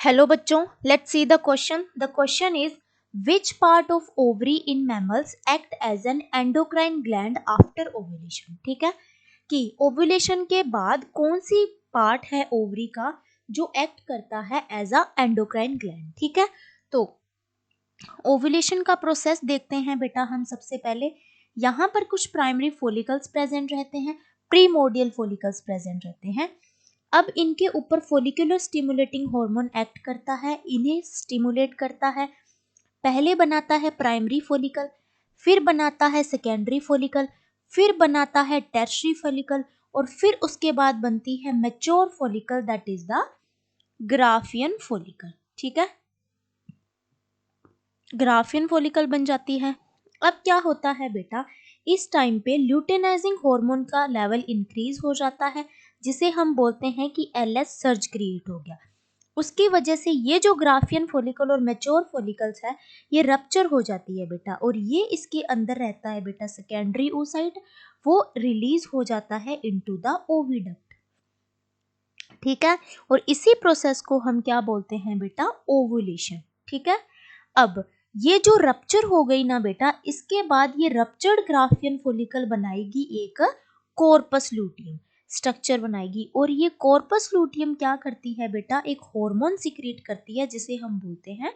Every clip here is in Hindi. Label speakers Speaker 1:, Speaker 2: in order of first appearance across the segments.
Speaker 1: Hello बच्चों, let's see the question. The question is which part of ovary in mammals act as an endocrine gland after ovulation. ठीक है कि ओव्यूलेशन के बाद कौन सी पार्ट है ओवरी का जो एक्ट करता है एज अ एंडोक्राइन ग्लैंड. ठीक है, तो ओव्यूलेशन का प्रोसेस देखते हैं बेटा. हम सबसे पहले यहाँ पर कुछ प्राइमरी फोलिकल्स प्रेजेंट रहते हैं, प्रीमोर्डियल फोलिकल्स प्रेजेंट रहते हैं. अब इनके ऊपर फोलिकुलर स्टिमुलेटिंग हार्मोन एक्ट करता है, इन्हें स्टिमुलेट करता है. पहले बनाता है प्राइमरी फोलिकल, फिर बनाता है सेकेंडरी फोलिकल, फिर बनाता है टर्शियरी फोलिकल और फिर उसके बाद बनती है mature follicle that is the Graafian follicle. ठीक है, ग्राफियन फोलिकल बन जाती है. अब क्या होता है बेटा, इस टाइम पे ल्यूटेनाइजिंग हार्मोन का लेवल इंक्रीज हो जाता है जिसे हम बोलते हैं कि एलएस सर्ज क्रिएट हो गया. उसकी वजह से ये जो ग्राफियन फोलिकल और मैच्योर फोलिकल्स है ये रप्चर हो जाती है बेटा, और ये इसके अंदर रहता है बेटा सेकेंडरी oocyte, वो रिलीज हो जाता है इनटू द ओविडक्ट. ठीक है, और इसी प्रोसेस को हम क्या बोलते हैं बेटा, ओवुलेशन. ठीक है, अब ये जो रप्चर हो गई ना बेटा, इसके बाद ये रप्चर्ड ग्राफियन फोलिकल बनाएगी एक कॉर्पस लूटियम स्ट्रक्चर बनाएगी, और ये कॉर्पस लूटियम क्या करती है बेटा, एक हार्मोन सीक्रेट करती है जिसे हम बोलते हैं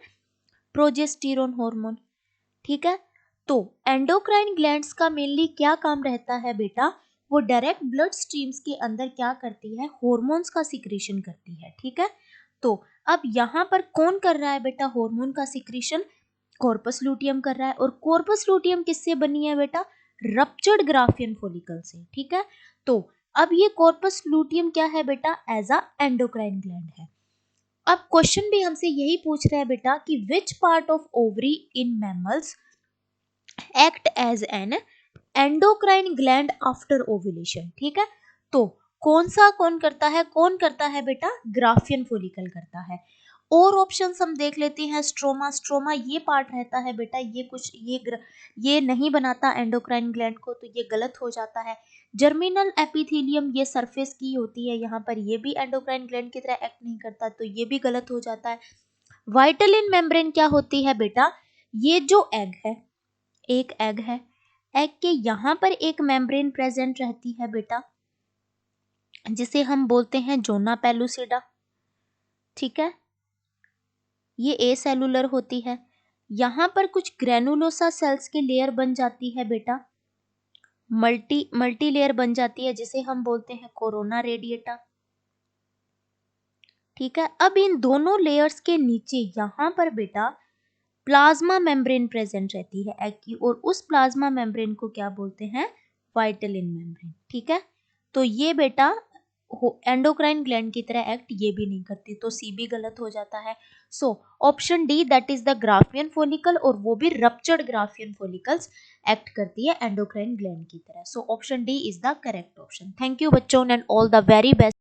Speaker 1: प्रोजेस्टेरोन हार्मोन. ठीक है, तो एंडोक्राइन ग्लैंड्स का मेनली क्या काम रहता है बेटा, वो डायरेक्ट ब्लड स्ट्रीम्स के अंदर क्या करती है, हार्मोन्स का सिक्रेशन करती है. ठीक है, तो अब यहाँ पर कौन कर रहा है बेटा हार्मोन का सिक्रेशन, कॉर्पस लूटियम कर रहा है. और कॉर्पस लूटियम किससे बनी है बेटा, रप्चर्ड ग्राफियन फोलिकल से. ठीक है, तो अब ये कॉर्पस लूटियम क्या है बेटा, एज अ एंडोक्राइन ग्लैंड है. अब क्वेश्चन भी हमसे यही पूछ रहा है बेटा कि which part of ovary in mammals act as an endocrine gland after ovulation. ठीक है, तो कौन करता है बेटा, ग्राफियन फोलिकल करता है. और ऑप्शंस हम देख लेते हैं. स्ट्रोमा ये पार्ट रहता है बेटा, ये नहीं बनाता एंडोक्राइन ग्लैंड को, तो ये गलत हो जाता है. जर्मिनल एपिथेलियम ये सरफेस की होती है, यहाँ पर ये भी एंडोक्राइन ग्लैंड की तरह एक्ट नहीं करता, तो ये भी गलत हो जाता है. वाइटलिन मेम्ब्रेन क्या होती है बेटा, ये जो एग है, एक एग है, एग के यहाँ पर एक मेम्ब्रेन प्रेजेंट रहती है बेटा जिसे हम बोलते हैं जोना पेलुसिडा. ठीक है, ये ए सेलुलर होती है. यहाँ पर कुछ ग्रेनुलोसा सेल्स की लेयर बन जाती है बेटा, मल्टी लेयर बन जाती है जिसे हम बोलते हैं कोरोना रेडिएटा. ठीक है, अब इन दोनों लेयर्स के नीचे यहाँ पर बेटा प्लाज्मा मेम्ब्रेन प्रेजेंट रहती है एग की, और उस प्लाज्मा मेम्ब्रेन को क्या बोलते हैं, वाइटलिन मेम्ब्रेन. ठीक है, तो ये बेटा एंडोक्राइन ग्लैंड की तरह एक्ट ये भी नहीं करती, तो सी भी गलत हो जाता है. सो option D that is the Graafian follicle, और वो भी रप्चर्ड ग्राफियन फोलिकल्स एक्ट करती है एंडोक्राइन ग्लैंड की तरह. So option D is the correct option. Thank you बच्चों and all the very best.